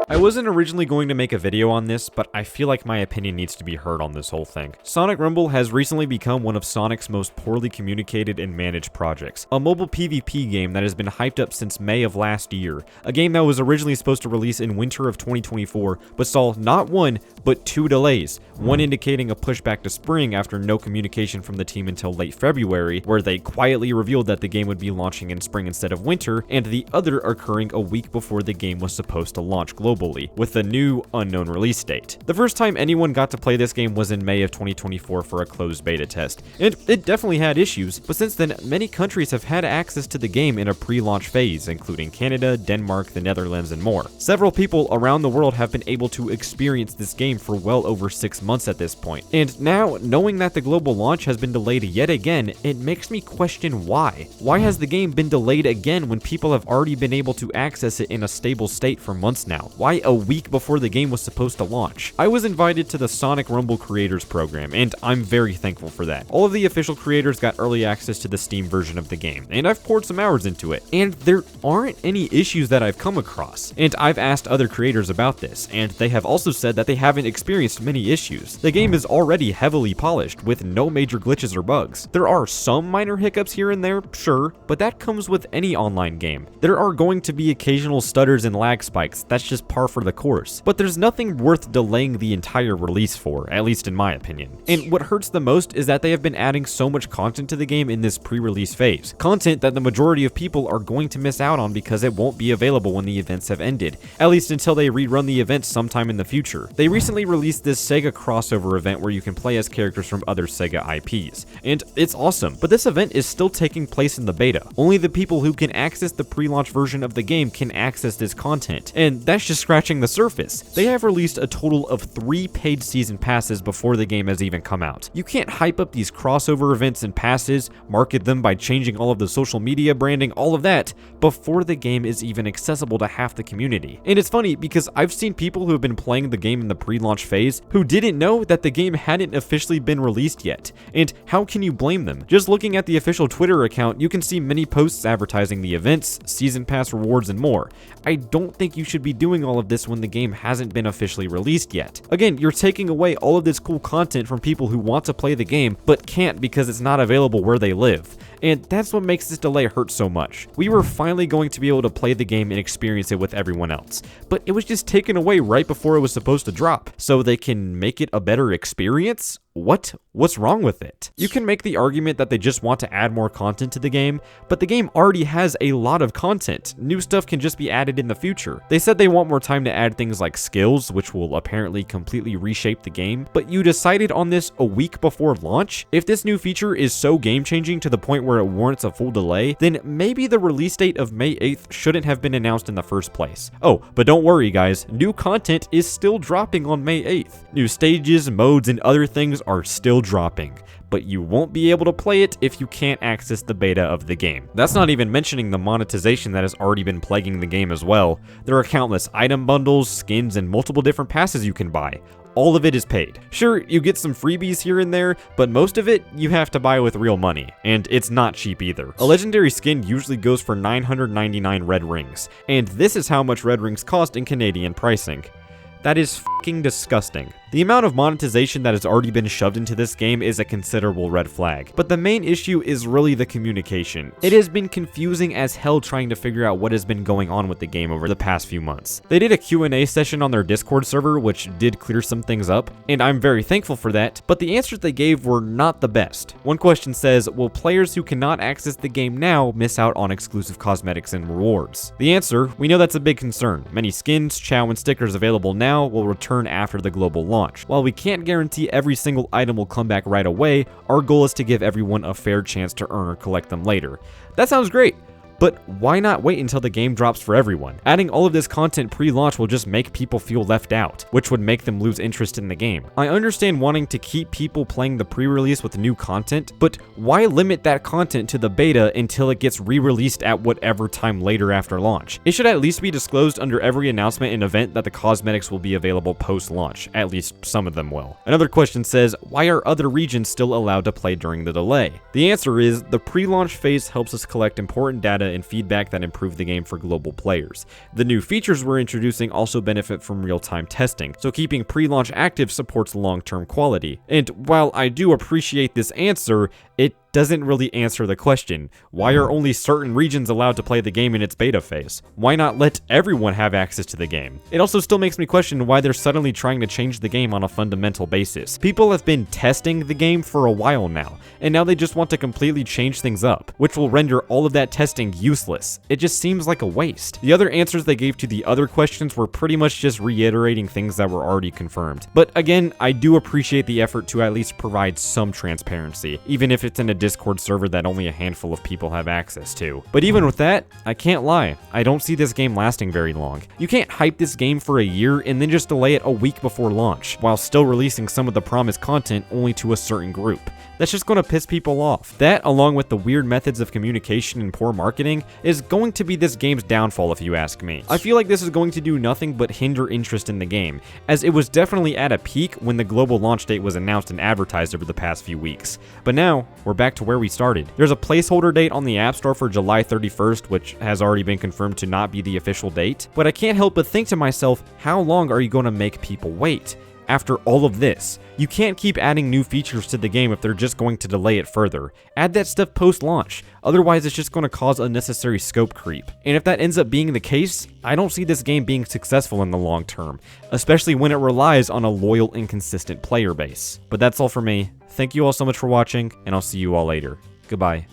I wasn't originally going to make a video on this, but I feel like my opinion needs to be heard on this whole thing. Sonic Rumble has recently become one of Sonic's most poorly communicated and managed projects. A mobile PvP game that has been hyped up since May of last year. A game that was originally supposed to release in winter of 2024, but saw not one, but 2 delays. One indicating a pushback to spring after no communication from the team until late February, where they quietly revealed that the game would be launching in spring instead of winter, and the other occurring a week before the game was supposed to launch globally, with a new, unknown release date. The first time anyone got to play this game was in May of 2024 for a closed beta test, and it definitely had issues, but since then, many countries have had access to the game in a pre-launch phase, including Canada, Denmark, the Netherlands, and more. Several people around the world have been able to experience this game for well over 6 months at this point, and now, knowing that the global launch has been delayed yet again, it makes me question why. Why has the game been delayed again when people have already been able to access it in a stable state for months now? Why a week before the game was supposed to launch? I was invited to the Sonic Rumble Creators Program, and I'm very thankful for that. All of the official creators got early access to the Steam version of the game, and I've poured some hours into it, and there aren't any issues that I've come across. And I've asked other creators about this, and they have also said that they haven't experienced many issues. The game is already heavily polished, with no major glitches or bugs. There are some minor hiccups here and there, sure, but that comes with any online game. There are going to be occasional stutters and lag spikes, that's just par for the course. But there's nothing worth delaying the entire release for, at least in my opinion. And what hurts the most is that they have been adding so much content to the game in this pre-release phase. Content that the majority of people are going to miss out on because it won't be available when the events have ended, at least until they rerun the events sometime in the future. They recently released this Sega crossover event where you can play as characters from other Sega IPs, and it's awesome, but this event is still taking place in the beta. Only the people who can access the pre-launch version of the game can access this content, and that's just scratching the surface. They have released a total of 3 paid season passes before the game has even come out. You can't hype up these crossover events and passes, market them by changing all of the social media branding, all of that, before the game is even accessible to half the community. And it's funny because I've seen people who have been playing the game in the pre-launch phase who didn't know that the game hadn't officially been released yet. And how can you blame them? Just looking at the official Twitter account, you can see many posts advertising the events, season pass rewards, and more. I don't think you should be doing all of this when the game hasn't been officially released yet. Again, you're taking away all of this cool content from people who want to play the game, but can't because it's not available where they live. And that's what makes this delay hurt so much. We were finally going to be able to play the game and experience it with everyone else, but it was just taken away right before it was supposed to drop, so they can make it a better experience? What's wrong with it? You can make the argument that they just want to add more content to the game, but the game already has a lot of content. New stuff can just be added in the future. They said they want more time to add things like skills, which will apparently completely reshape the game, but you decided on this a week before launch? If this new feature is so game-changing to the point where it warrants a full delay, then maybe the release date of May 8th shouldn't have been announced in the first place. Oh, but don't worry guys, new content is still dropping on May 8th. New stages, modes, and other things are still dropping, but you won't be able to play it if you can't access the beta of the game. That's not even mentioning the monetization that has already been plaguing the game as well. There are countless item bundles, skins, and multiple different passes you can buy. All of it is paid. Sure, you get some freebies here and there, but most of it you have to buy with real money, and it's not cheap either. A legendary skin usually goes for 999 red rings, and this is how much red rings cost in Canadian pricing. That is fucking disgusting. The amount of monetization that has already been shoved into this game is a considerable red flag, but the main issue is really the communication. It has been confusing as hell trying to figure out what has been going on with the game over the past few months. They did a Q&A session on their Discord server, which did clear some things up, and I'm very thankful for that, but the answers they gave were not the best. One question says, will players who cannot access the game now miss out on exclusive cosmetics and rewards? The answer, we know that's a big concern. Many skins, chow, and stickers available now will return after the global launch. While we can't guarantee every single item will come back right away, our goal is to give everyone a fair chance to earn or collect them later. That sounds great. But why not wait until the game drops for everyone? Adding all of this content pre-launch will just make people feel left out, which would make them lose interest in the game. I understand wanting to keep people playing the pre-release with new content, but why limit that content to the beta until it gets re-released at whatever time later after launch? It should at least be disclosed under every announcement and event that the cosmetics will be available post-launch. At least some of them will. Another question says, why are other regions still allowed to play during the delay? The answer is, the pre-launch phase helps us collect important data data and feedback that improve the game for global players. The new features we're introducing also benefit from real-time testing, so keeping pre-launch active supports long-term quality. And while I do appreciate this answer, it doesn't really answer the question. Why are only certain regions allowed to play the game in its beta phase? Why not let everyone have access to the game? It also still makes me question why they're suddenly trying to change the game on a fundamental basis. People have been testing the game for a while now, and now they just want to completely change things up, which will render all of that testing useless. It just seems like a waste. The other answers they gave to the other questions were pretty much just reiterating things that were already confirmed. But again, I do appreciate the effort to at least provide some transparency, even if it's in a Discord server that only a handful of people have access to. But even with that, I can't lie, I don't see this game lasting very long. You can't hype this game for a year and then just delay it a week before launch, while still releasing some of the promised content only to a certain group. That's just going to piss people off. That, along with the weird methods of communication and poor marketing, is going to be this game's downfall if you ask me. I feel like this is going to do nothing but hinder interest in the game, as it was definitely at a peak when the global launch date was announced and advertised over the past few weeks. But now, we're back to where we started. There's a placeholder date on the App Store for July 31st, which has already been confirmed to not be the official date, but I can't help but think to myself, how long are you going to make people wait? After all of this, you can't keep adding new features to the game if they're just going to delay it further. Add that stuff post-launch, otherwise it's just going to cause unnecessary scope creep. And if that ends up being the case, I don't see this game being successful in the long term, especially when it relies on a loyal and consistent player base. But that's all for me. Thank you all so much for watching, and I'll see you all later. Goodbye.